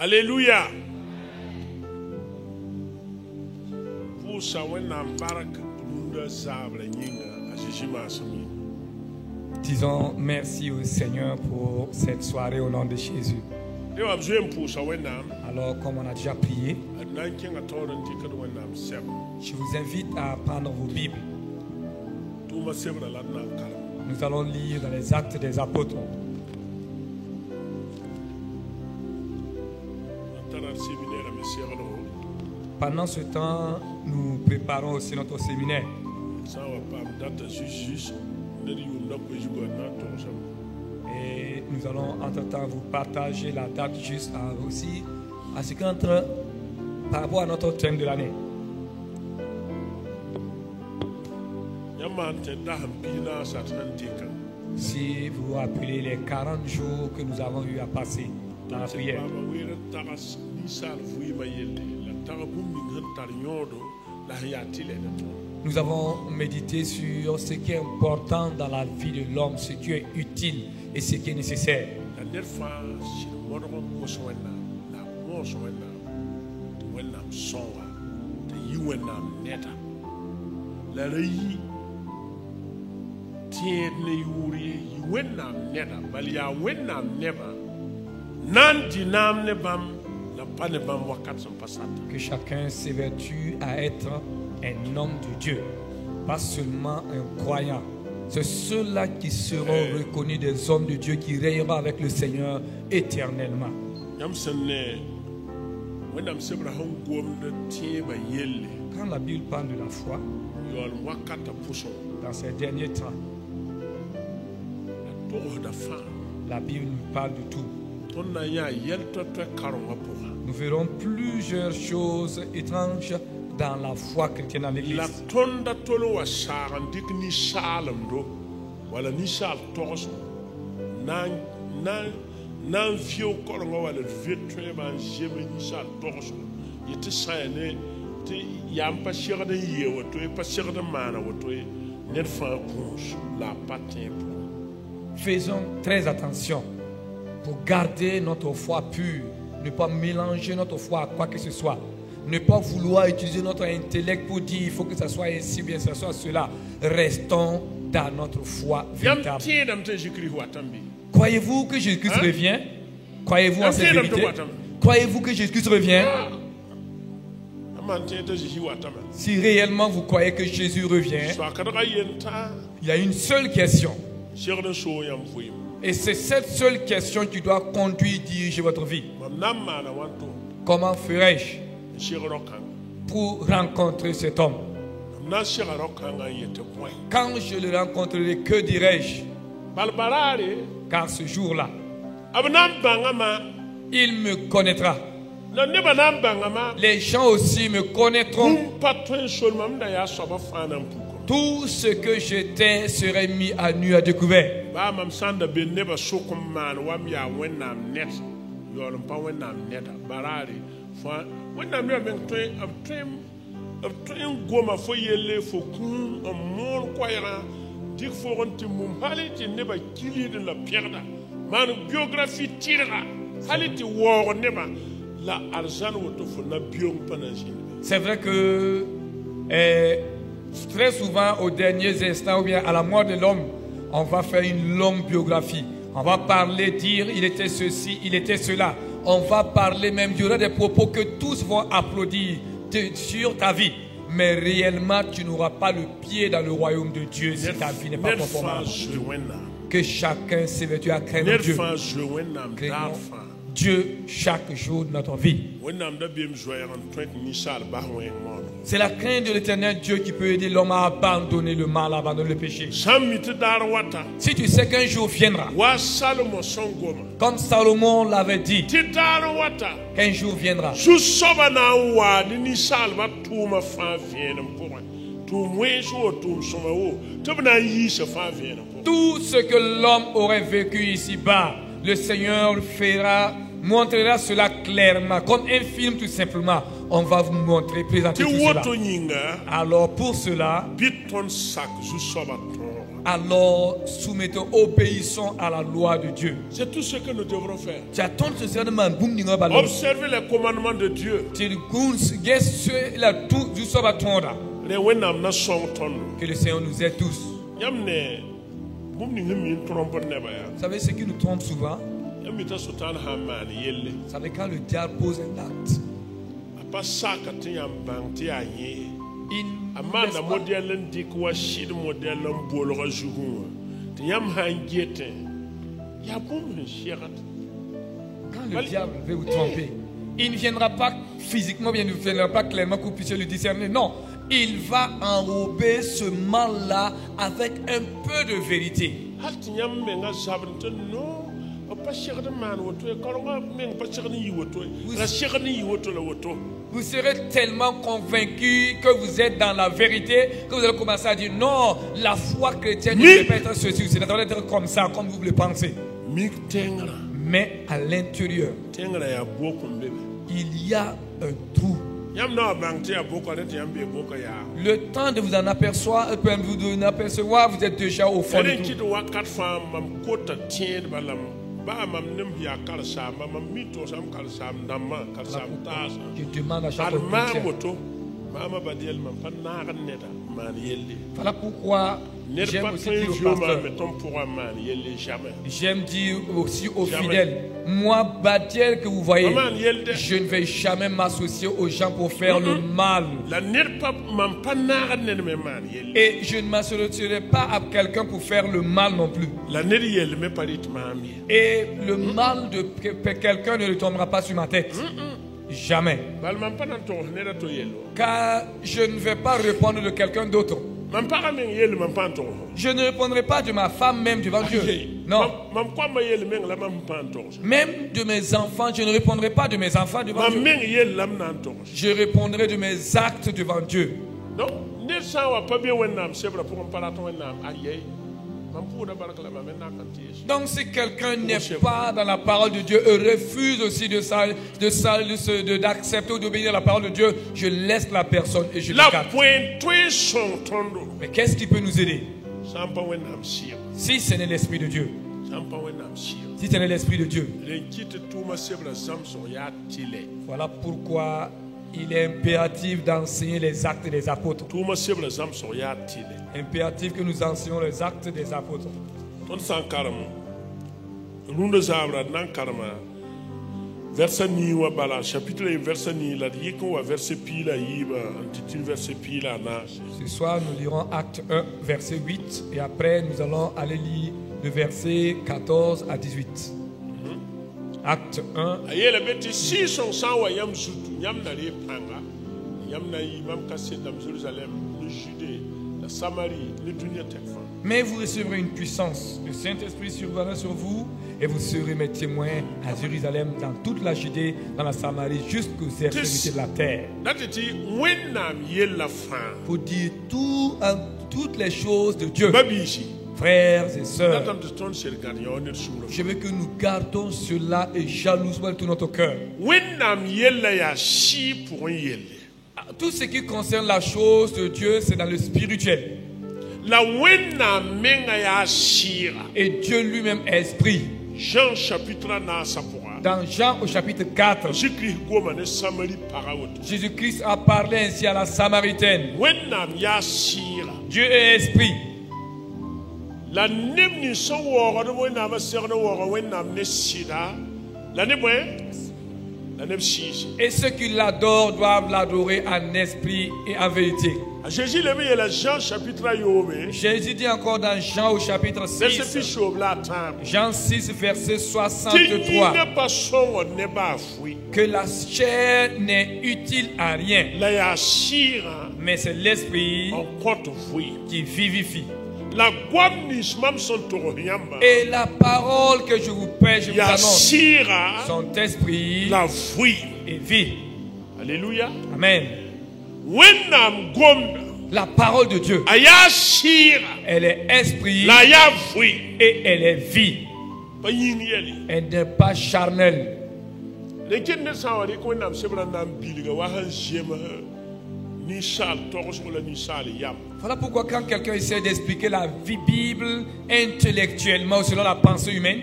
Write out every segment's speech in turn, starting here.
Alléluia. Pour ça, on a embarqué pour nous sabre nyinga ajijima sami. Disons merci au Seigneur pour cette soirée au nom de Jésus. Dewa bzem pour ça on a. Alors, comme on a déjà prié, Adnan kinga tawran tikad on a sem. je vous invite à prendre vos Bibles. Tuma sebra ladna kala. Nous allons lire dans les Actes des Apôtres. Tanar séminaire me serlo. Pendant ce temps, nous préparons aussi notre séminaire. Ça va pas date juste neri yumna ko jugo na to sam. Et nous allons entre-temps vous partager la date juste aussi à ce qu'entre par rapport à notre thème de l'année. Yamante daham bina satantika. Si vous vous rappelez les 40 jours que nous avons eu à passer dans la prière. Baba wira tagas nisal fui mayelde la tagabum min hantar nyodo la hayatile de to. Nous avons médité sur ce qui est important dans la vie de l'homme, ce qui est utile et ce qui est nécessaire. La nerfa shi modo ko sowena la mo sowena to wenna sonwa to yiwenna neta la rayi tiene yuri yiwenna neta bal ya wenna neba nan dinam ne bam la pane bam wakat son passata. Que chacun s'évertue à être un homme de Dieu, pas seulement un croyant. C'est ceux-là qui seront reconnus des hommes de Dieu qui règneront avec le Seigneur éternellement. Quand la Bible parle de la foi, dans ces derniers temps, la Bible nous parle de tout. Nous verrons plusieurs choses étranges dans la foi chrétienne dans l'église. La tonda tolo wa saran dik ni salam do wala ni sal tos nan fio korongo wala vetre ban jeme ni sal tos yete sayne te yam pa shirde yewo to e pa shirde mana woto e net fa punch la patin. Faisons très attention pour garder notre foi pure, ne pas mélanger notre foi à quoi que ce soit. Ne pas vouloir utiliser notre intellect pour dire il faut que ça soit ainsi, bien ça soit cela. Restons dans notre foi véritable. Croyez-vous que Jésus-Christ revient? Croyez-vous en cette vérité? Croyez-vous que Jésus-Christ revient? Si réellement vous croyez que Jésus revient, il y a une seule question. Et c'est cette seule question qui doit conduire, diriger votre vie. Comment ferai-je pour rencontrer cet homme? Quand je le rencontrerai, que dirai-je? Car ce jour-là, il me connaîtra. Les gens aussi me connaîtront. Tout ce que j'étais serait mis à nu à découvert. When I'm train goma for yele for kun a more choir, Dick for mum hality never killed in la pierda. Man biography tira, hality war never la arzan for la biong panagine. C'est vrai que très souvent aux derniers instants ou bien à la mort de l'homme, on va faire une longue biographie. On va parler, dire il était ceci, il était cela. On va parler même, il y aura des propos que tous vont applaudir sur ta vie. Mais réellement, tu n'auras pas le pied dans le royaume de Dieu si ta vie n'est pas conforme. Que chacun s'évertue à craindre Dieu. Craignons Dieu chaque jour de notre vie. C'est la crainte de l'Éternel Dieu qui peut aider l'homme à abandonner le mal, à abandonner le péché. Si tu sais qu'un jour viendra, comme Salomon l'avait dit, qu'un jour viendra, tout ce que l'homme aurait vécu ici-bas, le Seigneur montrera cela clairement, comme un film tout simplement. On va vous montrer, présenter tout cela. Alors pour cela, alors soumettons, obéissons à la loi de Dieu. C'est tout ce que nous devrons faire. Observez les commandements de Dieu. Que le Seigneur nous aide tous. Vous savez ce qui nous trompe souvent? Vous savez quand le diable pose un acte, amana modèle ndikwa shid modèle mbolora jugu te yam hangete ya bum chirat. Quand le diable veut vous tromper, il ne viendra pas physiquement, il ne viendra pas clairement que vous puissiez le discerner. Non, il va enrober ce mal-là avec un peu de vérité. Vous serez tellement convaincu que vous êtes dans la vérité que vous allez commencer à dire non, la foi chrétienne ne peut pas être ceci ou cela, ça doit être comme ça, comme vous le pensez. Mais à l'intérieur, il y a un trou. Le temps de vous en apercevoir, vous êtes déjà au fond du trou. Je demande à chaque chrétien. Voilà pourquoi j'aime aussi dire au pasteur, j'aime dire aussi aux fidèles, moi, Badiel, que vous voyez, je ne vais jamais m'associer aux gens pour faire le mal. Et je ne m'associerai pas à quelqu'un pour faire le mal non plus. Et le mal de quelqu'un ne tombera pas sur ma tête. Jamais. Car je ne vais pas répondre de quelqu'un d'autre. Je ne répondrai pas de ma femme même devant Dieu. Non. Même de mes enfants, je ne répondrai pas de mes enfants devant Dieu. Je répondrai de mes actes devant Dieu. Donc si quelqu'un n'est pas dans la parole de Dieu et refuse aussi d'accepter ou d'obéir à la parole de Dieu, je laisse la personne et je l'écarte. Mais qu'est-ce qui peut nous aider? Si ce n'est l'Esprit de Dieu. Si ce n'est l'Esprit de Dieu. Voilà pourquoi il est impératif d'enseigner les actes des apôtres. Impératif que nous enseignions les actes des apôtres. Verset ni wa bala chapitre verset ni la yiko verset pila yiba intitulé verset pila na. Ce soir nous lirons acte 1 verset 8 et après nous allons aller lire le verset 14 à 18. Acte 1. Ayela beti si son sang wa yam sutu yam na le panga yam na imam kasse dans Jérusalem, le Judée, la Samarie, le dunya tekfa. Mais vous recevrez une puissance. Le Saint-Esprit surviendra sur vous et vous serez mes témoins à Jérusalem, dans toute la Judée, dans la Samarie, jusqu'aux extrémités de la terre. Pour dire toutes les choses de Dieu. Frères et sœurs, je veux que nous gardons cela et jalousement de tout notre cœur. Tout ce qui concerne la chose de Dieu, c'est dans le spirituel. Et Dieu lui-même est esprit. Jean chapitre dans Jean au chapitre 4, Jésus-Christ a parlé ainsi à la Samaritaine. Dieu est esprit. Et ceux qui l'adorent doivent l'adorer en esprit et en vérité. Jésus dit encore dans Jean au chapitre 6, Jean 6 verset 63, que la chair n'est utile à rien, mais c'est l'esprit qui vivifie. Et la parole que je vous prêche, je vous annonce, son esprit et vie. Alléluia. Amen. La parole de Dieu, elle est esprit et elle est vie. Elle n'est pas charnelle. Voilà pourquoi quand quelqu'un essaie d'expliquer la vie Bible intellectuellement ou selon la pensée humaine,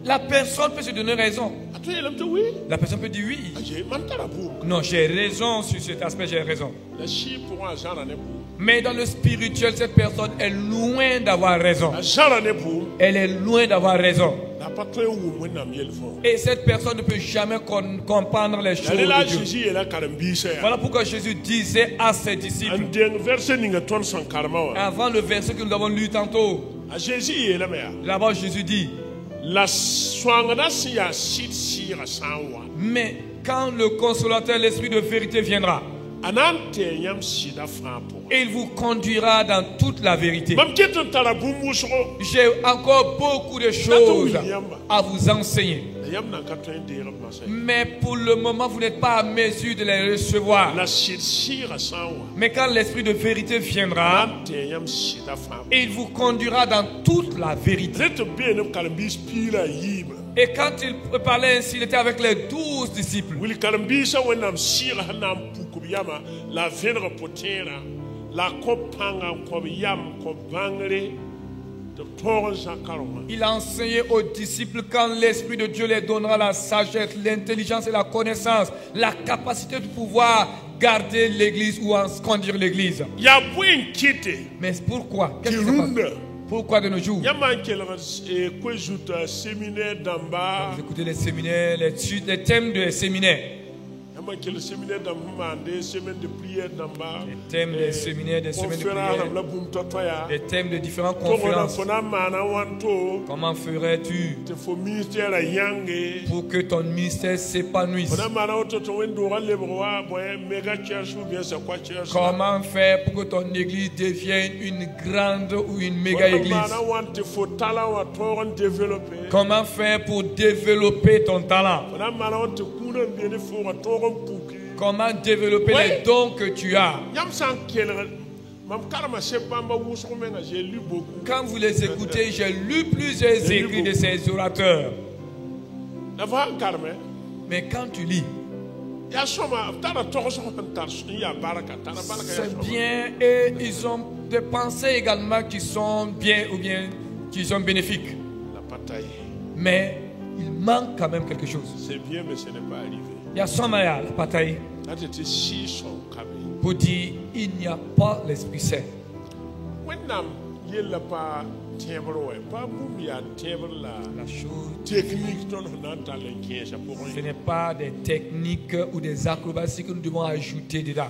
la personne peut se donner raison. La personne peut dire oui. Non, j'ai raison sur cet aspect, j'ai raison. Mais dans le spirituel, cette personne est loin d'avoir raison. Elle est loin d'avoir raison. Et cette personne ne peut jamais comprendre les choses de Dieu. Voilà pourquoi Jésus disait à ses disciples, avant le verset que nous avons lu tantôt, là-bas Jésus dit, mais quand le consolateur, l'esprit de vérité viendra, il vous conduira dans toute la vérité. J'ai encore beaucoup de choses à vous enseigner. Mais pour le moment, vous n'êtes pas à mesure de les recevoir. Mais quand l'esprit de vérité viendra, il vous conduira dans toute la vérité. Et quand il parlait ainsi, il était avec les 12 disciples. Il a enseigné aux disciples quand l'Esprit de Dieu les donnera la sagesse, l'intelligence et la connaissance, la capacité de pouvoir garder l'église ou en conduire l'église. Mais pourquoi? Qu'est-ce qui se passe? Pourquoi de nos jours? Vous écoutez les séminaires, les thèmes des séminaires. Le séminaire les thèmes des séminaires, des semaines de prière, les thèmes de différentes conférences. Comment ferais-tu pour que ton ministère s'épanouisse? Comment faire pour que ton église devienne une grande ou une méga église? Comment faire pour développer ton talent? Comment développer les dons que tu as? Quand vous les écoutez, j'ai lu plusieurs écrits de ces orateurs. Mais quand tu lis, c'est bien, et ils ont des pensées également qui sont bien ou bien qui sont bénéfiques. Mais il manque quand même quelque chose. C'est bien, mais ce n'est pas arrivé. Il y a son la bataille pour dire il n'y a pas l'Esprit Saint. La chose technique, ce n'est pas des techniques ou des acrobaties que nous devons ajouter dedans.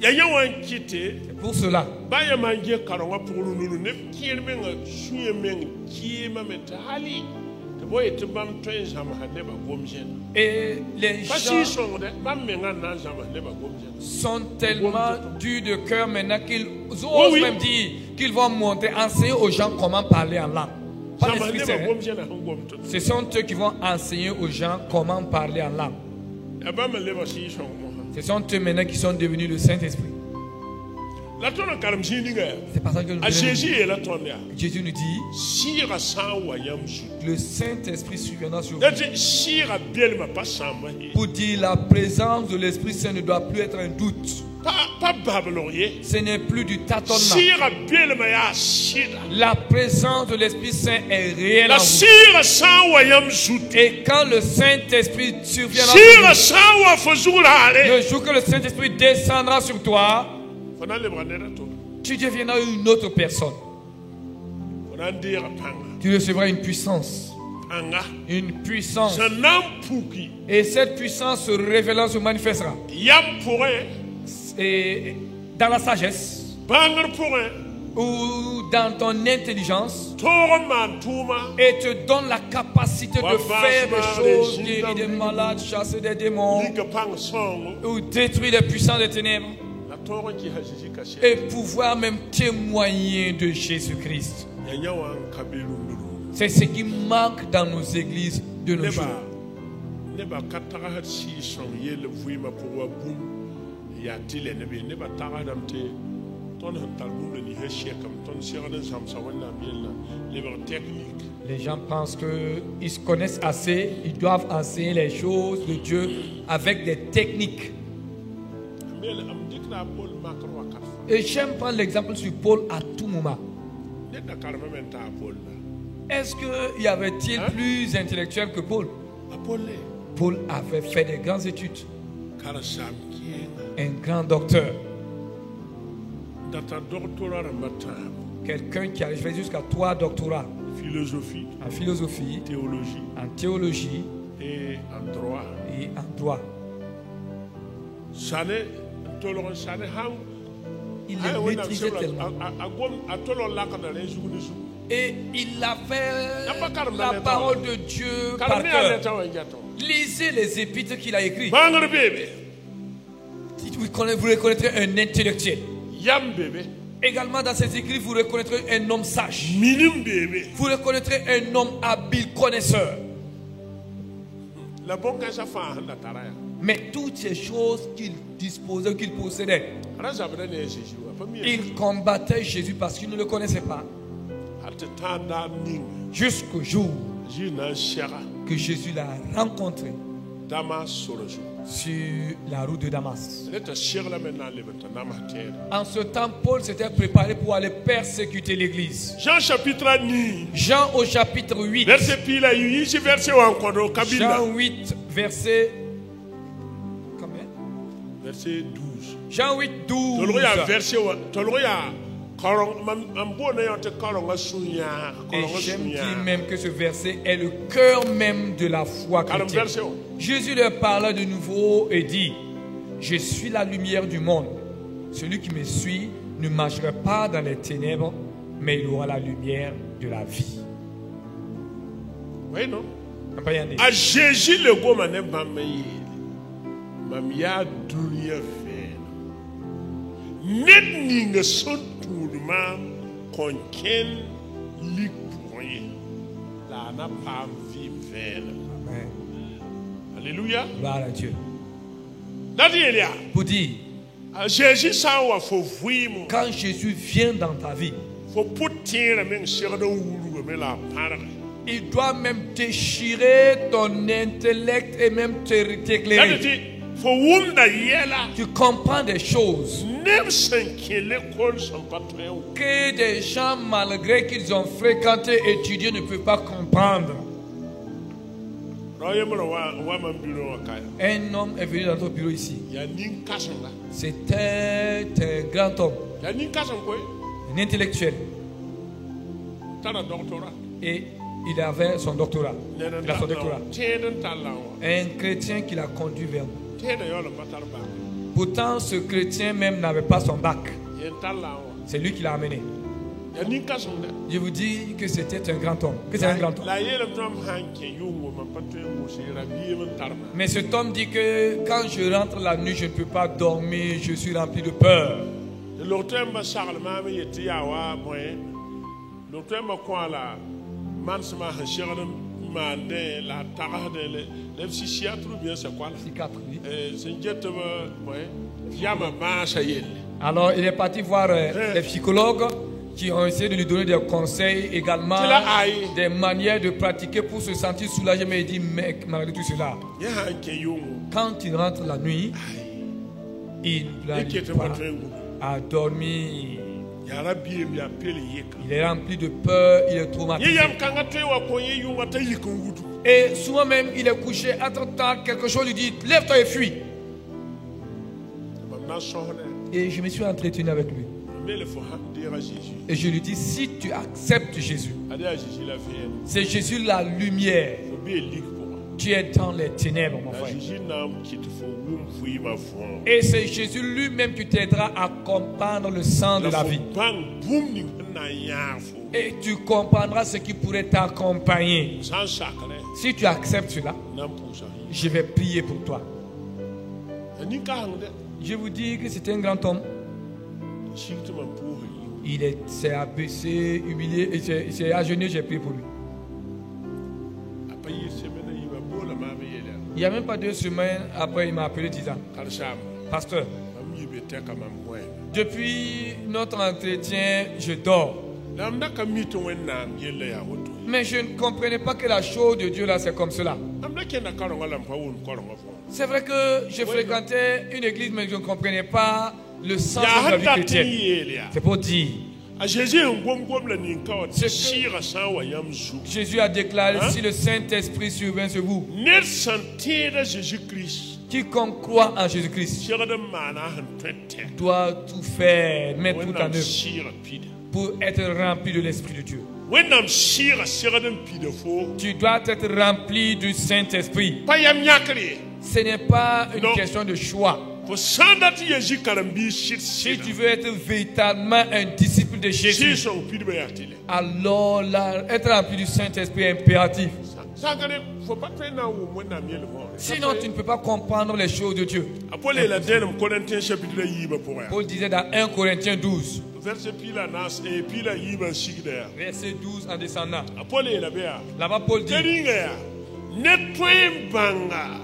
C'est pour cela. Et les gens sont tellement durs de cœur maintenant qu'ils osent même dire qu'ils vont monter, enseigner aux gens comment parler en langue. Pas l'Esprit Saint. Ce sont eux qui vont enseigner aux gens comment parler en langue. Ce sont eux maintenant qui sont devenus le Saint-Esprit. C'est parce que Jésus nous dit le Saint-Esprit surviendra sur vous. Pour dire la présence de l'Esprit Saint ne doit plus être un doute. Ce n'est plus du tâtonnement. La présence de l'Esprit Saint est réelle en vous. Et quand le Saint-Esprit surviendra sur vous, le jour que le Saint-Esprit descendra sur toi, tu deviendras une autre personne. Tu recevras une puissance. Une puissance. Et cette puissance se révélant se manifestera. Et dans la sagesse ou dans ton intelligence, et te donne la capacité de faire des choses, guérir des malades, chasser des démons, ou détruire les puissants des ténèbres, et pouvoir même témoigner de Jésus-Christ. C'est ce qui manque dans nos églises de nos jours. Les gens pensent qu'ils connaissent assez, ils doivent enseigner les choses de Dieu avec des techniques. mele am dikna Paul makar wakat fa. Et j'aime prendre l'exemple sur Paul à tout moment. Ne da karma menta Paul na. Est-ce qu'il y avait-il plus intellectuel que Paul? Paul Paul avait fait des grandes études. karasam kienga. Un grand docteur. Data doctorat matam. Quelqu'un qui a fait jusqu'à 3 doctorats. Philosophie, En philosophie, théologie en théologie et en droit. et en droit. Sane tolon sane ham. Il les maîtrisait tellement. Et il avait la parole de Dieu par cœur. Lisez les épîtres qu'il a écrites. Vous reconnaîtrez un intellectuel. Également dans ses écrits, vous reconnaîtrez un homme sage. Vous reconnaîtrez un homme habile, connaisseur. Mais toutes ces choses qu'il disposait, qu'il possédait, il combattait Jésus parce qu'il ne le connaissait pas. Jusqu'au jour que Jésus l'a rencontré sur la route de Damas. En ce temps, Paul s'était préparé pour aller persécuter l'église. Jean chapitre 9. Jean au chapitre 8. Verset 8, Jean 8, verset combien? Verset 12. Jean 8, 12. Et j'aime dire même que ce verset est le cœur même de la foi chrétienne. Jésus leur parla de nouveau et dit: je suis la lumière du monde. Celui qui me suit ne marchera pas dans les ténèbres, mais il aura la lumière de la vie. Oui, non? À Jésus le go mané mamia dunia fait. Net ninga son tourment conquête lipoye. La na pas vie velle. Amen. Alléluia. Gloire à Dieu. Nadielia. Pour dire, Jésus ça wa faut voir. quand Jésus vient dans ta vie, faut poutir même sur de oulu mais la parle. il doit même déchirer ton intellect et même t'éclairer. Tu comprends des choses que des gens, malgré qu'ils ont fréquenté, étudié, ne peuvent pas comprendre. Un homme est venu dans notre bureau ici. C'était un grand homme, un intellectuel. Et il avait son doctorat. Il a son doctorat. Un chrétien qui l'a conduit vers nous. Pourtant, ce chrétien même n'avait pas son bac. C'est lui qui l'a amené. Je vous dis que c'était un grand homme. Que c'est un grand homme. Mais cet homme dit que quand je rentre la nuit, je ne peux pas dormir. Je suis rempli de peur. Alors il est parti voir les psychologues qui ont essayé de lui donner des conseils, également des manières de pratiquer pour se sentir soulagé. Mais il dit, mec, malgré tout cela, quand il rentre la nuit, il n'arrive pas à dormir. Il est rempli de peur, il est traumatisé. Et souvent même, il est couché. Entre-temps, quelque chose lui dit, lève-toi et fuis. Et je me suis entretenu avec lui. Et je lui dis, si tu acceptes Jésus, c'est Jésus la lumière. Tu es dans les ténèbres, mon frère. Et c'est Jésus lui-même qui t'aidera à comprendre le sens de la vie. Et tu comprendras ce qui pourrait t'accompagner. Si tu acceptes cela, je vais prier pour toi. Je vous dis que c'est un grand homme. Il s'est abaissé, humilié, et s'est agenouillé, j'ai prié pour lui. Il n'y a même pas 2 semaines après, il m'a appelé disant, pasteur, depuis notre entretien, je dors. Mais je ne comprenais pas que la chose de Dieu là, c'est comme cela. C'est vrai que je fréquentais une église, mais je ne comprenais pas le sens Ya de la vie handa chrétienne. tiyelia. C'est pour dire, A Jésus ngom la ninka C'est que- shira san wa yamzu. Jésus a déclaré, Hein? si le Saint-Esprit survient sur vous, Net santera Jésus Christ. quiconque croit en Jésus-Christ Shira de mana han tete. doit tout faire, mettre tout en Wennam œuvre shira pide. pour être rempli de l'Esprit de Dieu. Wennam shira de pide fo. Tu dois être rempli du Saint-Esprit. Pa yam yakri. Ce n'est pas une Non. question de choix. Ko sandati Jésus karambi shit Si shit. tu veux être véritablement un disciple de Jésus, Son pide ba yatile. alors être rempli du Saint-Esprit est impératif. Sangane faut pas traîner où wennam yel mo. Sinon, tu ne peux pas comprendre les choses de Dieu. Apole la denam Corinthiens chapitre yiba pour ya. Paul disait dans 1 Corinthiens 12, Verset pila nas et pila yiba sigda. verset 12 en descendant. Apole la bea. Là-bas, Paul dit, Keringa ya. Nettoyez banga.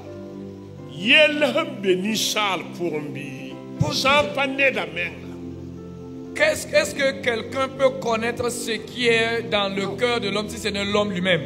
Yel hambe ni sal pour mbi. Sans pané d'amen. est-ce que quelqu'un peut connaître ce qui est dans le cœur de l'homme si ce n'est l'homme lui-même?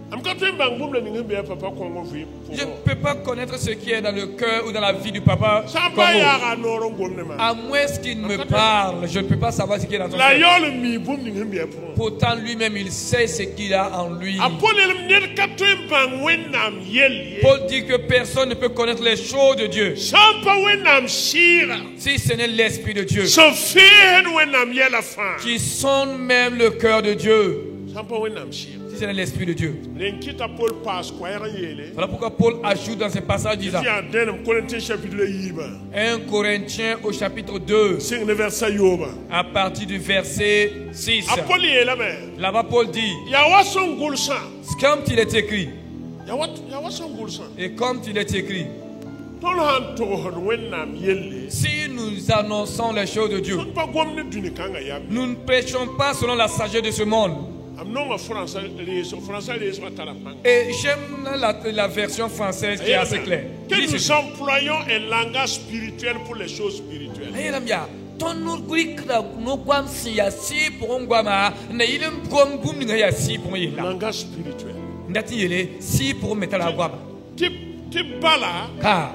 Am ka twen bang bum la ni hambe papa kongo fi. Je ne peux pas connaître ce qui est dans le cœur ou dans la vie du papa Sans Congo. pas ya ga noro gomne ma. À moins qu'il me parle, je ne peux pas savoir ce qui est dans son La cœur. yol mi bum ni hambe pour. Pourtant, lui-même, il sait ce qu'il a en lui. Apole le net ka twen bang wennam yel. Paul dit que personne ne peut connaître les choses de Dieu Sans pas wennam shira. si ce n'est l'Esprit de Dieu, So fen wennam yel afan. qui sonde même le cœur de Dieu, Sans pas wennam shira. si ce n'est l'Esprit de Dieu. L'enkita Paul passe quoi yele. Voilà pourquoi Paul ajoute dans ce passage disant, Si en denam Corinthiens chapitre yiba. 1 Corinthiens au chapitre 2, C'est le verset yoba. à partir du verset 6. Apole la me. Là-bas, Paul dit, Ya wason gulsan. comme il est écrit, Ya wason gulsan. et comme il est écrit, Ton han to hon wennam yelle. si nous annonçons les choses de Dieu, Ton pa gomne duni kanga yam. nous ne prêchons pas selon la sagesse de ce monde. Am non ma français les atala pang. Et j'aime la version française qui est assez claire. Que Dis nous ceci. employons un langage spirituel pour les choses spirituelles. Ayi lam ya, ton nur guri kra no gwam si ya si pour ngwama na yilim gwam gum ni ya si pour yela. Langage spirituel. Ndati yele si pour metala gwama. Type bala. Car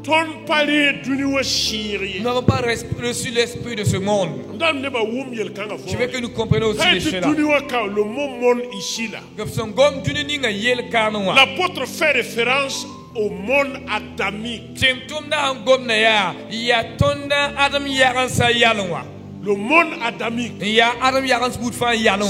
Ton pari duni wa shiri. nous n'avons pas reçu l'esprit de ce monde. Ndam ne ba wum yel kanga fo. Je veux que nous comprenions aussi les Hey, choses là. duni wa ka le mot monde ici là. Que son gom duni ni nga yel kanwa. L'apôtre fait référence au monde adamique. Timtum na gom na ya tonda adam yaransa yalwa. Le monde adamique. Ya adam yarans bout fan yalwa.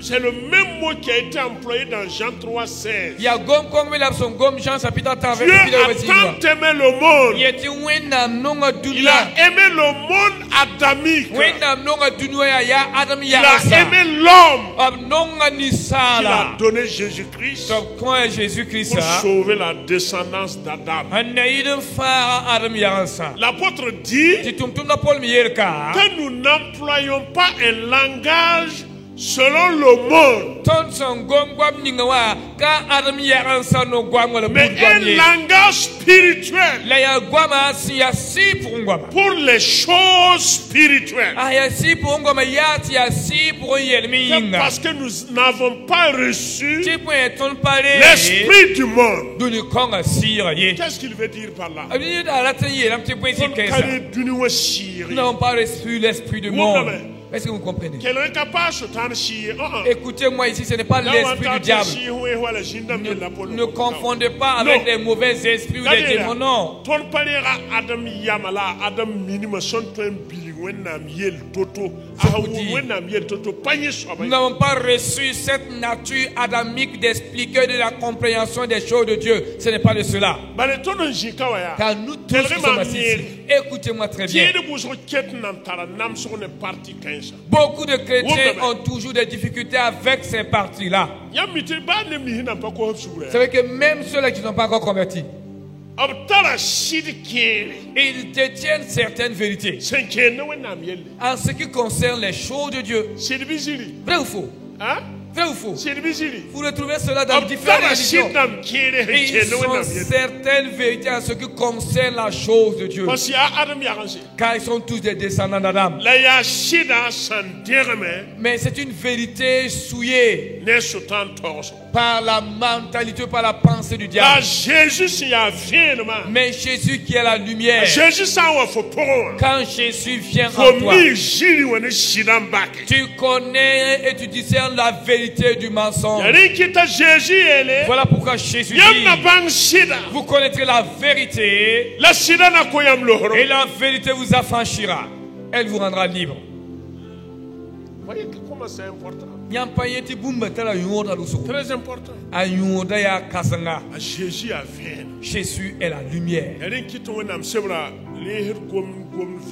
C'est le même mot qui a été employé dans Jean 3,16. Ya gom kong la son gom Jean chapitre 30 Dieu verset a tant aimé le monde. Yeti wenam nonga Il dunia. a aimé le monde adamique. Wenam nonga dunia ya adam Il a yaransa. aimé l'homme. Ab nonga Il a nisala. donné Jésus-Christ So quand Jésus-Christ pour a sauver la descendance d'Adam. anaïdem fa adam yaransa. L'apôtre dit Titumtum na Paul miyerka. que nous n'employons pas un langage selon le monde, Ton son gom gwam ningawa ka adam yaransa no gwam wala mais bud un gwam ye. langage spirituel La ya gwama si ya si pour ngwama. pour les choses spirituelles. Ah ya si pour ngwama ya ti ya si pour yelmi C'est yinga. parce que nous n'avons pas reçu Ti point ton pare. l'esprit du monde. Duni konga sira ye. Qu'est-ce qu'il veut dire par là? Abi da la tanye lam ti point si Nous kesa. Nous n'avons pas reçu l'esprit du monde. Est-ce que vous comprenez? Écoutez-moi ici, ce n'est pas l'esprit du diable. Ne confondez pas avec des mauvais esprits ou des démons, non. Nous n'avons pas reçu cette nature adamique d'expliquer de la compréhension des choses de Dieu. Ce n'est pas de cela. Car nous tous qui sommes assis ici, écoutez-moi très bien. Beaucoup de chrétiens ont toujours des difficultés avec ces parties-là. Vous savez que même ceux-là qui ne sont pas encore convertis, ils détiennent certaines vérités en ce qui concerne les choses de Dieu. Vrai ou faux? Vrai ou faux? Siribisiri. Vous retrouvez cela dans différentes Abdara religions. shidam kire Et ils hekeno ont na biye. certaines vérités en ce qui concerne la chose de Dieu. Parce ya Adam yaranse. Car ils sont tous des descendants d'Adam. La ya shida sanderme Mais c'est une vérité souillée ne sutan torso. par la mentalité, par la pensée du La diable. Jésus ya vienne. Mais Jésus qui est la lumière, Jésus sa wa fo poron. quand Jésus vient Fo en toi, mi jiri woni shidam bake. tu connais et tu discernes la vérité du mensonge. Yari kita Jésus ele. Voilà pourquoi Jésus Yamna dit, bang shida. vous connaîtrez la vérité La shida na koyam lohoro. et la vérité vous affranchira. Elle vous rendra libre. Voyez comment c'est important. Nyampayeti bumbetala yungoda lusuku. Très important. Ayungoda ya kasanga. Jésus a vienne. Jésus est la lumière. Yari kita wonam sebra lehir gom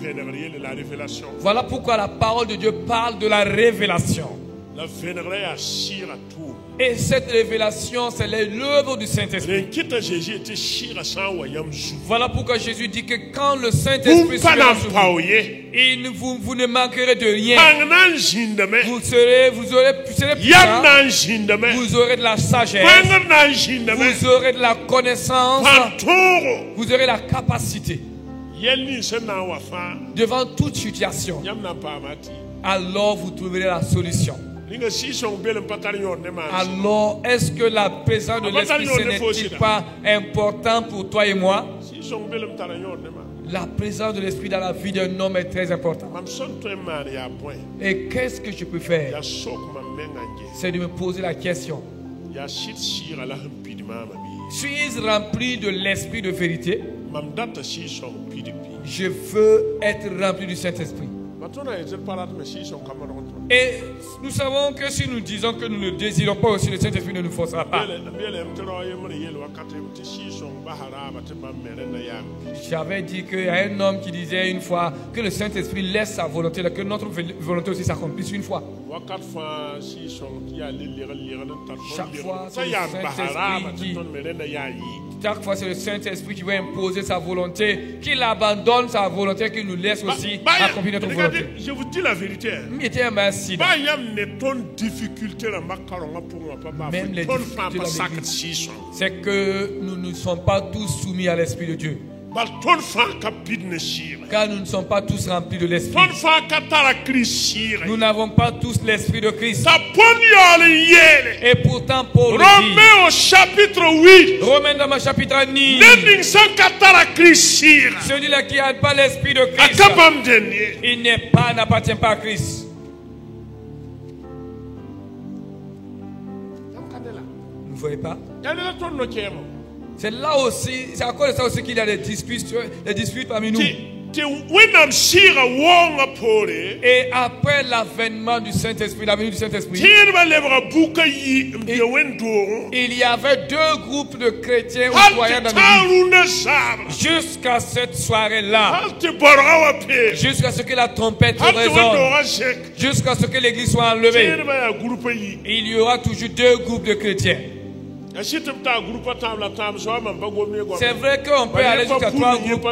vénérier la révélation. Voilà pourquoi la parole de Dieu parle de la révélation. La vénérer à shira tout. Et cette révélation, c'est l'œuvre du Saint-Esprit. Renkita Jésus était shira sans wayam zou. Voilà pourquoi Jésus dit que quand le Saint-Esprit sera sur vous, vous ne manquerez de rien. Pangnan jindame. Vous serez puissants. Yamnan jindame. Vous aurez de la sagesse. Pangnan jindame. Vous aurez de la connaissance. Pantoro. Vous aurez la capacité. Yelni sena wafa. Devant toute situation, Yamna pamati. alors vous trouverez la solution. Linga sison belen patarion ne ma. Alors, est-ce que la présence de l'Esprit ce n'est-il pas important pour toi et moi? Sison belen patarion ne ma. La présence de l'Esprit dans la vie d'un homme est très importante. Mam son to man ya point. Et qu'est-ce que je peux faire? Ya sok mam menganje. C'est de me poser la question. Ya shit shira la hampidi mama bi. Suis-je rempli de l'Esprit de vérité? Mam data sison pidi pi. Je veux être rempli du Saint-Esprit. Matona ezel parat me sison kamaron. Et nous savons que si nous disons que nous ne désirons pas aussi, le Saint-Esprit ne nous forcera pas. J'avais dit qu'il y a un homme qui disait une fois que le Saint-Esprit laisse sa volonté, que notre volonté aussi s'accomplisse une fois. Chaque fois, c'est le Saint-Esprit qui veut imposer sa volonté, qu'il abandonne sa volonté, qu'il nous laisse aussi accomplir notre volonté. Je vous dis la vérité. Même les difficultés, c'est que nous ne sommes pas tous soumis à l'Esprit de Dieu. Car nous ne sommes pas tous remplis de l'Esprit. Nous n'avons pas tous l'Esprit de Christ. Et pourtant, Paul dit, Romains au chapitre 8, Romains dans le chapitre 9, celui-là qui n'a pas l'Esprit de Christ, il n'appartient pas à Christ. Vous ne voyez pas? C'est là aussi, c'est à cause de ça aussi qu'il y a des disputes parmi nous. Et après l'avènement du Saint-Esprit, la venue du Saint-Esprit, il y avait deux groupes de chrétiens au foyer dans l'église. Jusqu'à cette soirée-là, jusqu'à ce que la trompette résonne, jusqu'à ce que l'église soit enlevée, il y aura toujours deux groupes de chrétiens. C'est vrai qu'on peut aller jusqu'à trois groupes.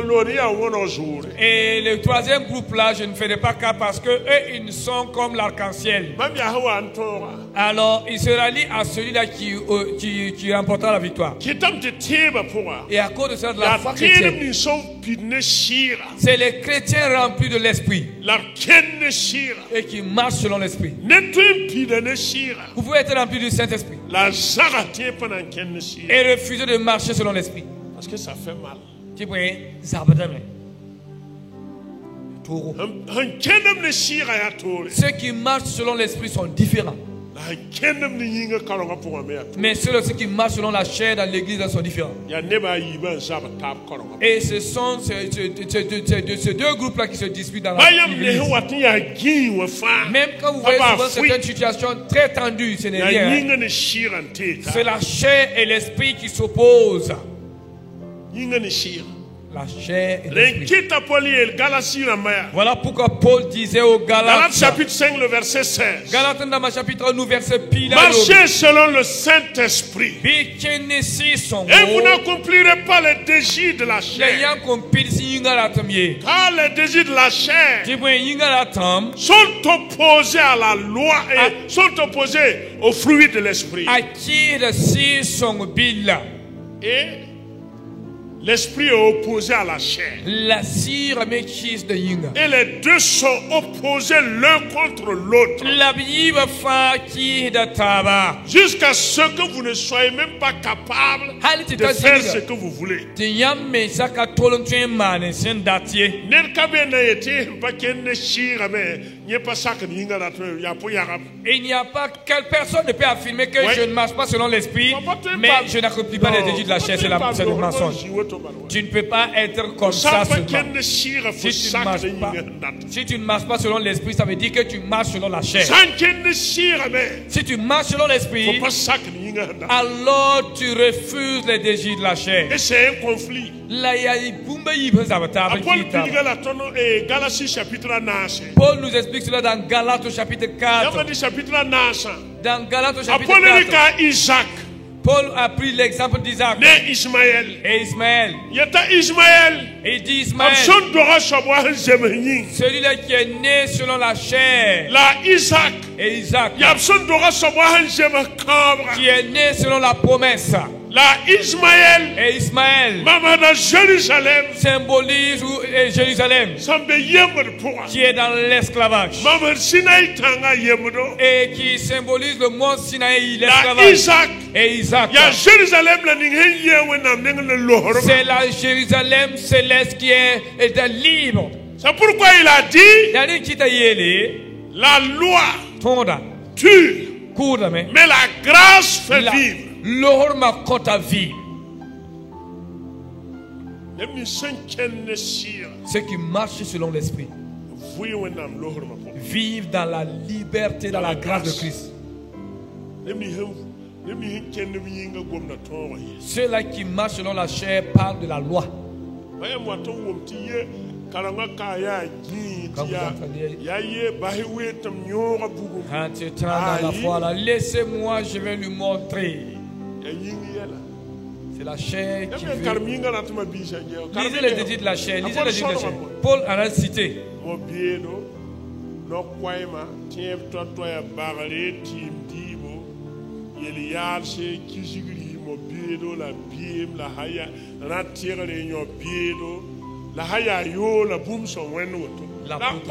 Et le troisième groupe là, je ne ferai pas cas parce que eux, ils sont comme l'arc-en-ciel. Alors, il se rallie à celui-là qui remportera la victoire. Et à cause de ça, de la foi chrétienne, c'est les chrétiens remplis de l'esprit et qui marchent selon l'esprit. Vous pouvez être rempli du Saint-Esprit et refuser de marcher selon l'esprit. Parce que ça fait mal. Ceux qui marchent selon l'esprit sont différents. Mais ceux qui marchent selon la chair dans l'église sont différents. Et ce sont ces deux groupes-là qui se disputent dans l'église. Même quand vous voyez souvent certaines situations très tendues, ce n'est rien. C'est la chair et l'esprit qui s'opposent. la chair et l'esprit. L'enquête poli et Galatie na maya. Voilà pourquoi Paul disait aux Galates Galates, chapitre 5 le verset 16. Galates dans le chapitre 1 verset pile. Marchez selon le Saint-Esprit. Et vous n'accomplirez pas les désirs de la chair. Car les désirs de la chair sont opposés à la loi et sont opposés aux fruits de l'esprit. Et l'esprit est opposé à la chair. Et les deux sont opposés l'un contre l'autre. Jusqu'à ce que vous ne soyez même pas capable de faire ce que vous voulez. Il n'y a pas quelle personne ne peut affirmer que je ne marche pas selon l'esprit, mais je n'accomplis pas les désirs de la chair. C'est le mensonge. Tu ne peux pas être comme ça seulement. Si tu ne marches pas selon l'esprit, ça veut dire que tu marches selon la chair. Si tu marches selon l'esprit, alors tu refuses les désirs de la chair. Et c'est un conflit. Paul nous explique cela dans Galates au chapitre 4. Dans Galates au chapitre 4. Isaac. Paul a pris l'exemple d'Isaac et Ismaël. Et Ismaël. Il dit Ismaël. Celui-là qui est né selon la chair. Isaac. Et Isaac. Qui est né selon la promesse. Ismaël. Et Ismaël. Jérusalem. Symbolise Jérusalem. Qui est dans l'esclavage. Et qui symbolise le mont Sinaï, l'esclavage. Et Isaac. C'est la Jérusalem céleste qui est libre. C'est pourquoi il a dit la loi tue, mais la grâce fait vivre. Ceux qui marchent selon l'esprit vivent dans la liberté, dans la grâce de Christ. Ceux-là qui marchent selon la chair parlent de la loi. Quand vous entendez la foi là, laissez-moi, je vais lui montrer. C'est la chair qui veut. Lisez les désirs de la chair. Lisez les désirs de la chair. Paul en a cité. L'apôtre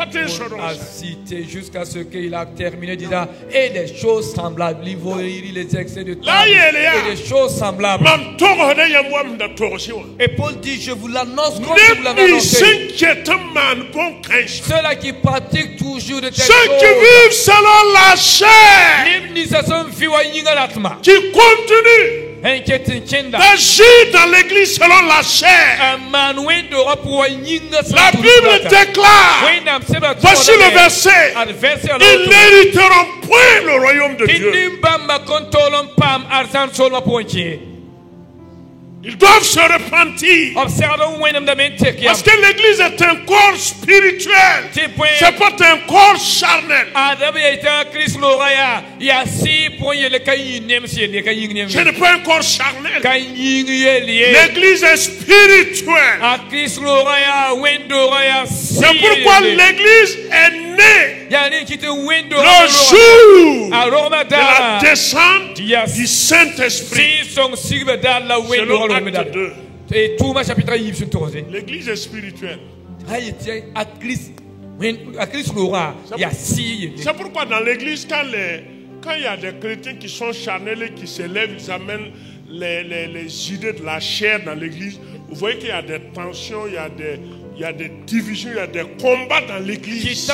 a cité jusqu'à ce qu'il a terminé disant et des choses semblables. Les excès de temps et des choses semblables. Et Paul dit, je vous l'annonce comme je vous l'avais annoncé. Ceux-là qui pratiquent toujours de telles choses, ceux qui vivent selon la chair, qui continuent d'agir dans l'église selon la chair. La Bible déclare, voici le verset, ils n'hériteront point le royaume de Dieu. Ils doivent se repentir. Parce que l'église est un corps spirituel. C'est pas un corps charnel. Ce n'est pas un corps charnel. L'église est spirituelle. C'est pourquoi l'église est née le jour de la descente du Saint-Esprit. L'église est spirituelle. C'est pourquoi dans l'église, quand il y a des chrétiens qui sont charnels et qui s'élèvent, ils amènent les idées de la chair dans l'église. Vous voyez qu'il y a des tensions, il y a des divisions, il y a des combats dans l'église. C'est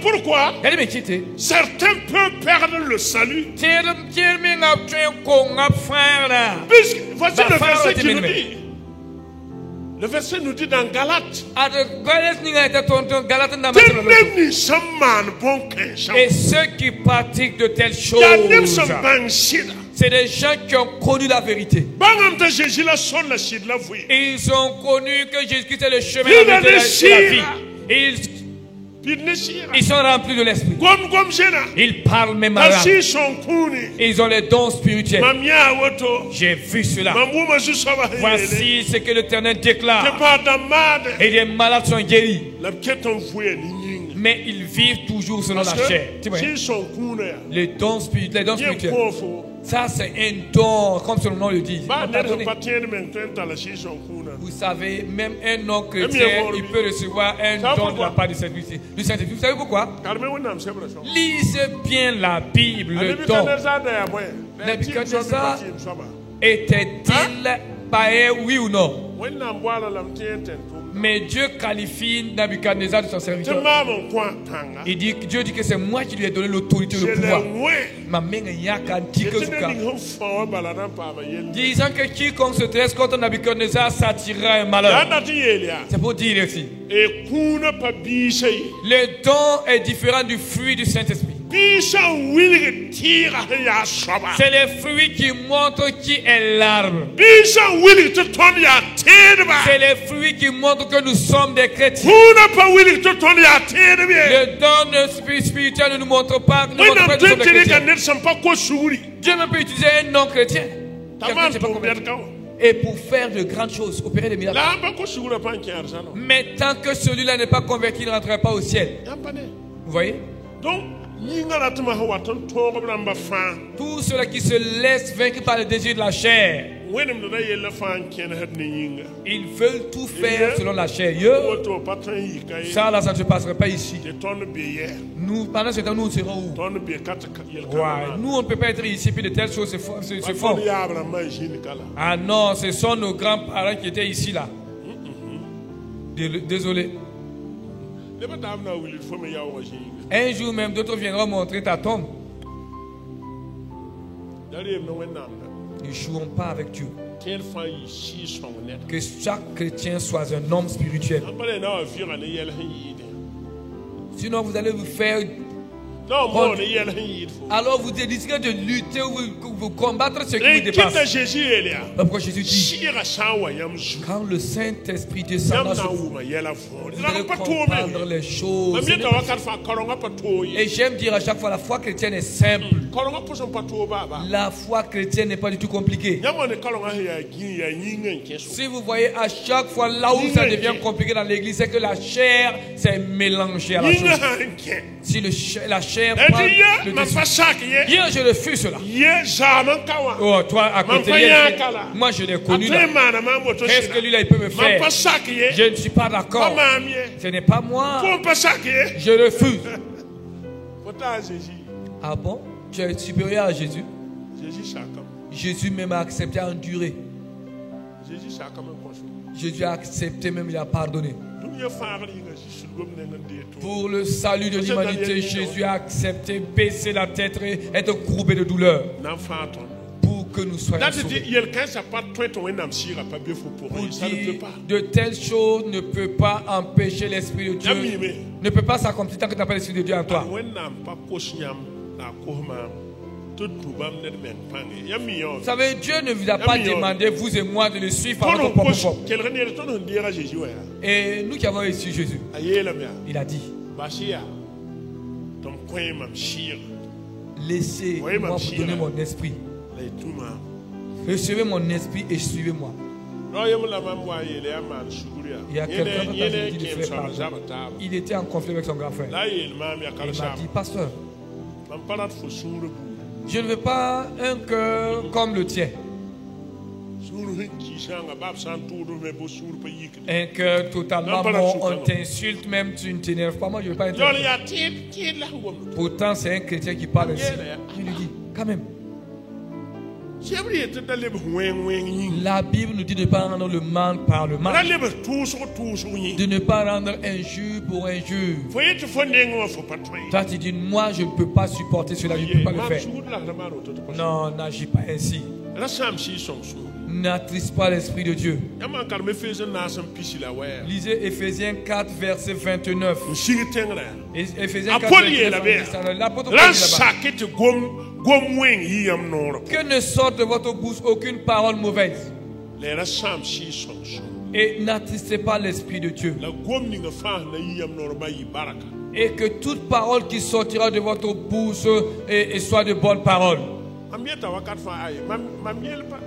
pourquoi certains peuvent perdre le salut. Voici le verset qui nous dit. Le verset nous dit dans Galates. Et ceux qui pratiquent de telles choses, c'est des gens qui ont connu la vérité. Et ils ont connu que Jésus-Christ est le chemin de la vie. Et ils sont remplis de l'esprit. Ils parlent même arabe. Et ils ont les dons spirituels. J'ai vu cela. Voici ce que l'Éternel déclare. Et les malades sont guéris. Mais ils vivent toujours selon la chair. Les dons spirituels. Ça, c'est un don, comme son nom le dit. Vous savez, même un non-chrétien, il peut recevoir un don de la part du Saint-Esprit. Vous savez pourquoi? Lisez bien la Bible, le don. Nebuchadnezzar était-il païen, oui ou non? Mais Dieu qualifie Nebuchadnezzar de son serviteur. Dieu dit que c'est moi qui lui ai donné l'autorité, le pouvoir. Disant que quiconque se dresse contre Nebuchadnezzar s'attirera un malheur. C'est pour dire ici. Le don est différent du fruit du Saint-Esprit. C'est les fruits qui montrent qui est l'arbre. C'est les fruits qui montrent que nous sommes des chrétiens. Le don spirituel ne nous montre pas que nous sommes des chrétiens. Dieu même peut utiliser un non-chrétien et pour faire de grandes choses, opérer des miracles. Mais tant que celui-là n'est pas converti, il ne rentrera pas au ciel. Vous voyez? Donc, tous ceux qui se laissent vaincre par le désir de la chair, ils veulent tout faire selon la chair. Ça, là, ça ne se passerait pas ici. Nous, pendant ce temps, nous serons où? Nous, on ne peut pas être ici, puis de telles choses se font. Ah non, ce sont nos grands-parents qui étaient ici, là. Désolé. Un jour même, d'autres viendront montrer ta tombe. Ne jouons pas avec Dieu. Que chaque chrétien soit un homme spirituel. Sinon, vous allez vous faire... Alors vous déciderez de lutter ou vous combattre ce qui vous dépasse. Pourquoi Jésus dit, quand le Saint-Esprit descendra sur vous, vous allez comprendre les choses. Et j'aime dire à chaque fois, la foi chrétienne est simple. La foi chrétienne n'est pas du tout compliquée. Si vous voyez à chaque fois là où ça devient compliqué dans l'église, c'est que la chair s'est mélangée à la chose. Si la chair prend le dessus. Hier, je refuse cela. Oh, toi, à côté, moi, je l'ai connu là. Qu'est-ce que lui, là, il peut me faire? Je ne suis pas d'accord. Ce n'est pas moi. Je refuse. Ah bon? Tu es supérieur à Jésus? Jésus même a accepté à endurer. Jésus a accepté même, il a pardonné. Pour le salut de l'humanité, Jésus a accepté baisser la tête et être courbé de douleur. Pour que nous soyons sauvés. De telles choses ne peut pas empêcher l'Esprit de Dieu. Ne peut pas s'accomplir tant que tu n'as pas l'Esprit de Dieu en toi. Vous savez, Dieu ne vous a pas demandé, vous et moi, de le suivre par notre propre forme. Et nous qui avons reçu Jésus, il a dit, laissez-moi vous donner mon esprit. Recevez mon esprit et suivez-moi. Il y a quelqu'un qui a dit, il était en conflit avec son grand frère. Il m'a dit, pasteur, je ne veux pas un cœur comme le tien. Un cœur totalement bon, on t'insulte même, tu ne t'énerves pas. Moi, je ne veux pas être. Pourtant, c'est un chrétien qui parle ainsi. Je lui dis, quand même. La Bible nous dit de ne pas rendre le mal par le mal. De ne pas rendre injure pour injure. Toi tu dis, moi je ne peux pas supporter cela, je ne peux pas le faire. Non, n'agis pas ainsi. n'attriste pas l'Esprit de Dieu. Yaman karme feze na san pisi la wa. Lisez Éphésiens 4, verset 29. Shiri tengra. Éphésiens 4, Apôtre verset la 29. L'apôtre Paul Lan dit là-bas, sakete gom wen yam noro. que ne sorte de votre bouche aucune parole mauvaise. Le ra sam shi son. Et n'attristez pas l'Esprit de Dieu. La gom ni nga fa na yam noro ba yi baraka. Et que toute parole qui sortira de votre bouche et soit de bonnes paroles. Amieta wakat fa ay mamiel pa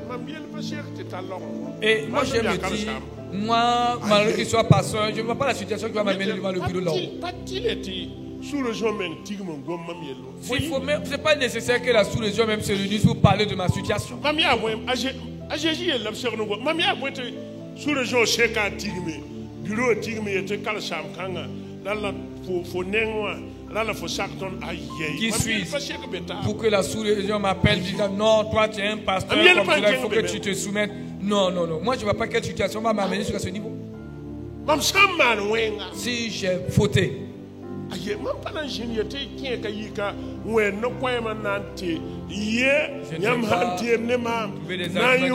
cheikh te talon. Et moi je me dis, moi, malgré qu'il soit pasteur, je ne vois pas la situation qui va m'amener devant le bureau là-haut. Ce n'est pas nécessaire que la sous-région même se réunisse pour parler de ma situation. Qui suis-je pour que la sous-région m'appelle disant non, toi tu es un pasteur comme cela, il faut que tu te soumettes. Non, non, non. Moi je ne vois pas quelle situation va m'amener jusqu'à ce niveau. Si j'ai fauté, je ne vais pas trouver des arguments sérieux.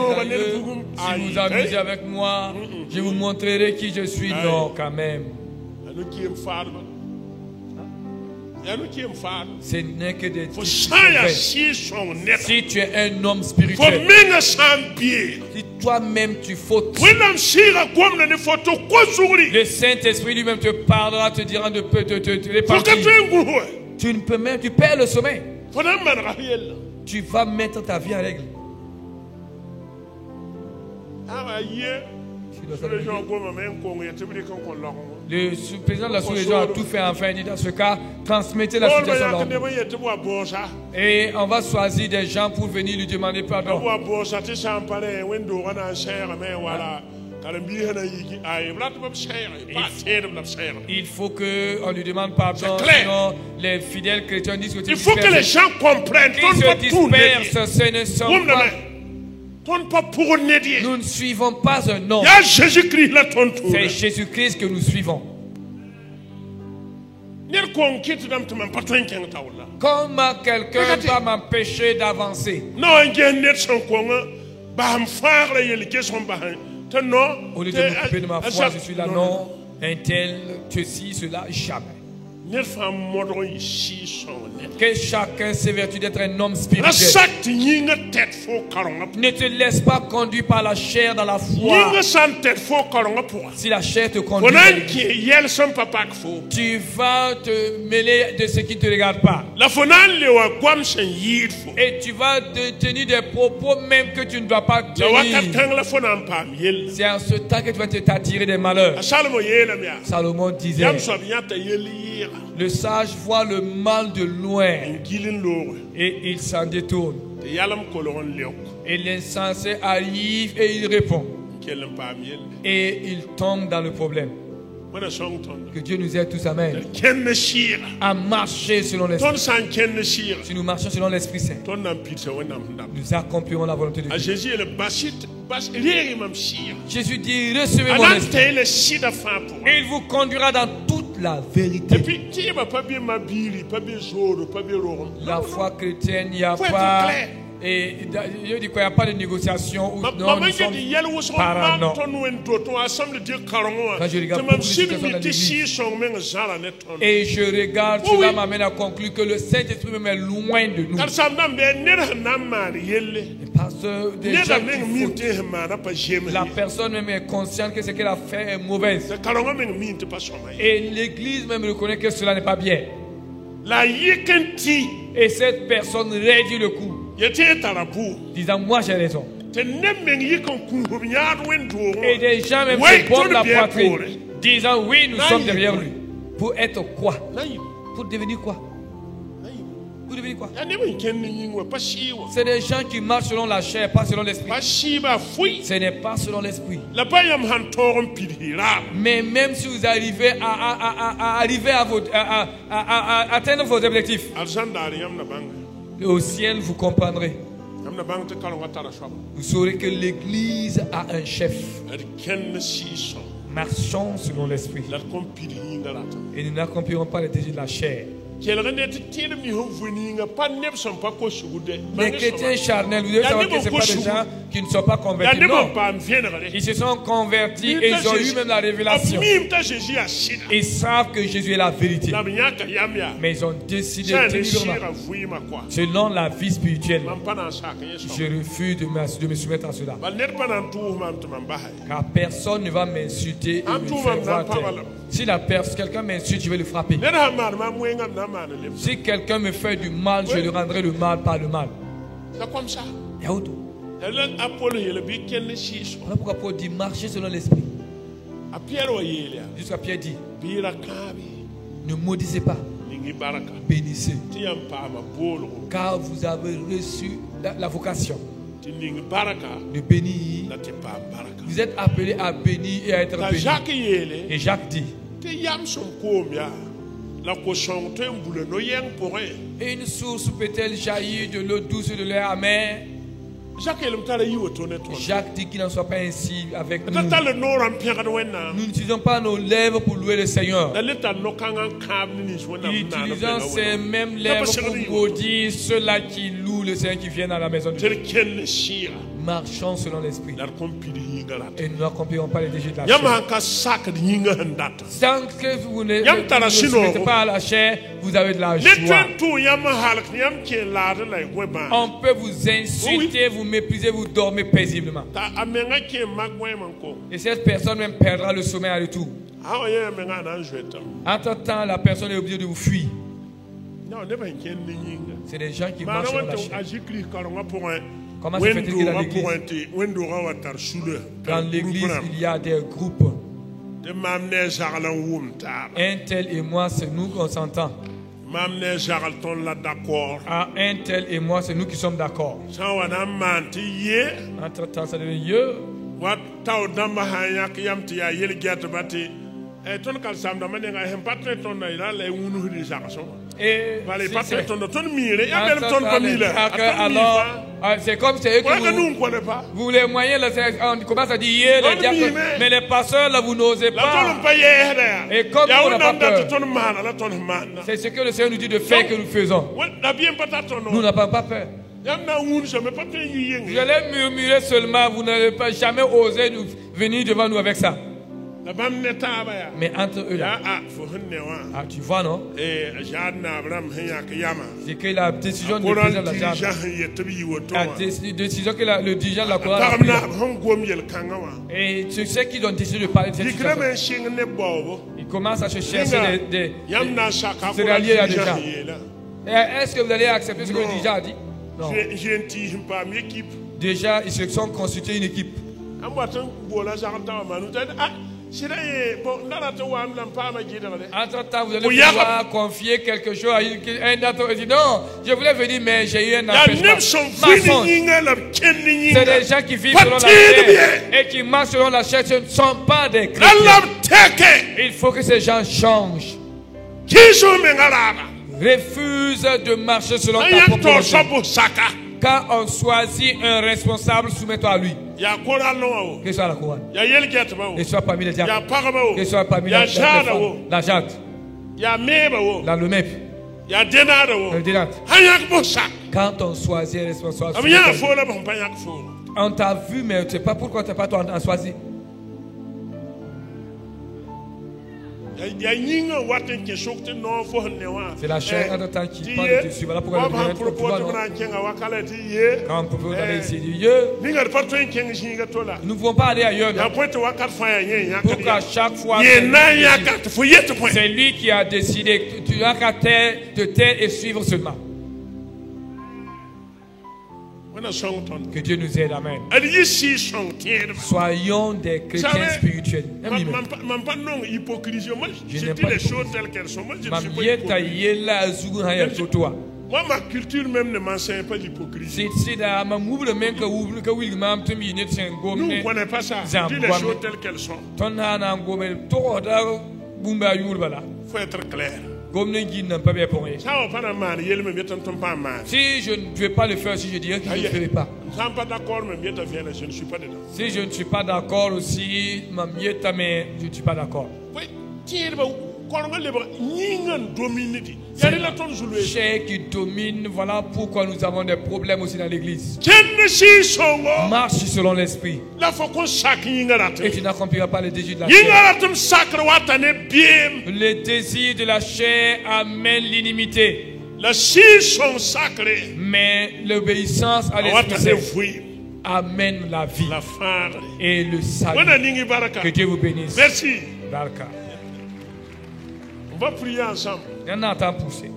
Si vous amusez avec moi, je vous montrerai qui je suis. Non, quand même. Ce n'est que des trucs. Si tu es un homme spirituel, si toi-même tu fautes, le Saint-Esprit lui-même te parlera, te dira de te répartir. Tu ne peux même, tu perds le sommeil. Tu vas mettre ta vie en règle. Le président de la sous-région a tout fait enfin. Il dit dans ce cas, transmettez la situation là. Et on va choisir des gens pour venir lui demander pardon. Il faut qu'on lui demande pardon. Sinon, les fidèles chrétiens disent que il faut que les gens comprennent. Qui se dispersent, ce ne sont pas. Nous ne suivons pas un homme. C'est Jésus-Christ que nous suivons. Comme quelqu'un va m'empêcher d'avancer. Au lieu de m'occuper de ma foi, je suis là, non, un tel, ceci, cela, jamais. Que chacun s'évertue d'être un homme spirituel. Ne te laisse pas conduire par la chair dans la foi. Si la chair te conduit, tu vas te mêler de ce qui ne te regarde pas. Et tu vas te tenir des propos même que tu ne dois pas tenir. C'est en ce temps que tu vas t'attirer des malheurs. Salomon disait, le sage voit le mal de loin et il s'en détourne. Et l'insensé arrive et il répond. Et il tombe dans le problème. Que Dieu nous aide tous, amen, à marcher selon l'Esprit. Si nous marchons selon l'Esprit Saint, nous accomplirons la volonté de Dieu. Jésus dit, recevez mon esprit et il vous conduira dans toute la vérité. La foi chrétienne, il n'y a pas... Et je dis quoi, il n'y a pas de négociation. Ou non, nous sommes parano. Quand je regarde beaucoup de situations dans l'église, et je regarde, cela m'amène à conclure que le Saint-Esprit même est loin de nous. Parce que déjà, la personne même est consciente que ce qu'elle a fait est mauvaise. Et l'église même reconnaît que cela n'est pas bien. Et cette personne réduit le coup, disant moi j'ai raison. Et des gens même se bombent la poitrine, disant oui nous sommes derrière lui. Pour être quoi? Pour devenir quoi? Pour devenir quoi? C'est des gens qui marchent selon la chair, pas selon l'esprit. Ce n'est pas selon l'esprit. Mais même si vous arrivez à atteindre vos objectifs, au ciel vous comprendrez. Vous saurez que l'église a un chef. Marchons selon l'esprit. Et nous n'accomplirons pas les désirs de la chair. Les chrétiens charnels, vous devez savoir que ce pas des gens qui ne sont pas convertis. Non. Ils se sont convertis et ils ont eu même la révélation. Ils savent que Jésus est la vérité. Mais ils ont décidé librement, selon la vie spirituelle. Je refuse de me soumettre à cela. Car personne ne va m'insulter et me faire voir taire. Si quelqu'un m'insulte, je vais le frapper. Si quelqu'un me fait du mal, je lui rendrai le mal par le mal. Voilà pourquoi Paul dit marcher selon l'esprit. Jusqu'à Pierre dit ne maudissez pas, bénissez, car vous avez reçu la vocation de bénir. Vous êtes appelés à bénir et à être bénis. Et Jacques dit et une source peut-elle jaillir de l'eau douce et de l'air amer? Jacques dit qu'il n'en soit pas ainsi avec nous. Nous n'utilisons pas nos lèvres pour louer le Seigneur. Nous utilisons ces mêmes lèvres pour maudire ceux-là qui louent le Seigneur, qui viennent à la maison de Dieu. Marchons selon l'esprit. Et nous n'accomplirons pas les désirs de la chair. Tant que vous ne soumettez pas à la chair, vous avez de la joie. On peut vous insulter, vous mépriser, vous dormez paisiblement. Et cette personne même perdra le sommeil à retour. Entre-temps, la personne est obligée de vous fuir. C'est des gens qui marchent dans la chair. Comment se fait-il que dans l'église, il y a des groupes? Un tel et moi, c'est nous qu'on s'entend. Un tel et moi, c'est nous qui sommes d'accord. Entre-temps, ça devient Dieu. Et alors, c'est comme c'est eux que vous les moyens, on commence à dire les diacres, mais les pasteurs là vous n'osez pas. Et comme on n'a pas peur, c'est ce que le Seigneur nous dit de faire que nous faisons. Nous n'avons pas peur. Vous allez murmurer seulement, vous n'allez pas jamais oser venir devant nous avec ça. Mais entre eux là, tu vois non? C'est que la décision du président de la décision que le dirigeant de la Coran a prise. Et tu sais qu'ils ont décidé de parler de cette situation. Ils commencent à se chercher des rallier à des gens. Est-ce que vous allez accepter ce que le dirigeant a dit? Non. Déjà, ils se sont constitués une équipe. Entre-temps, vous allez pouvoir confier quelque chose à un autre et dire non, je voulais venir, mais j'ai eu un empêchement. C'est des gens qui vivent selon la chair et qui marchent selon la chair. Ce ne sont pas des chrétiens. Il faut que ces gens changent. Refuse de marcher selon ta propre volonté. Quand on choisit un responsable, soumets-toi à lui. Que ce soit la couronne, que ce soit parmi les diacres, que ce soit parmi la jade, la lemep, le dénat. Quand on choisit un responsable, on t'a vu, mais tu ne sais pas pourquoi tu n'as pas toi choisi. C'est la chair en temps qui prend le dessus. Voilà pourquoi le pouvoir. Quand on peut aller ici, Dieu, nous ne pouvons pas aller ailleurs. Pour qu'à chaque fois, c'est lui qui a décidé. Tu n'as qu'à te taire et suivre seulement. Que Dieu nous aide, amen. Soyons des chrétiens spirituels. Je n'aime pas l'hypocrisie. Moi, ma culture même ne m'enseigne pas l'hypocrisie. Nous ne connaissons pas ça. Dis les choses telles qu'elles sont. Il faut être clair. Si je ne vais pas le faire, si je dirais que je ne le ferai pas. Si je ne suis pas d'accord aussi, mais je ne suis pas d'accord. Chair qui domine, voilà pourquoi nous avons des problèmes aussi dans l'église. Marche selon l'esprit. Et tu n'accompliras pas les désirs de la chair. Les désirs de la chair amènent l'inimité. Mais l'obéissance à l'esprit amène la vie et le salut. Que Dieu vous bénisse. Merci. Baraka. On va prier ensemble. Il y en a un temps poussé.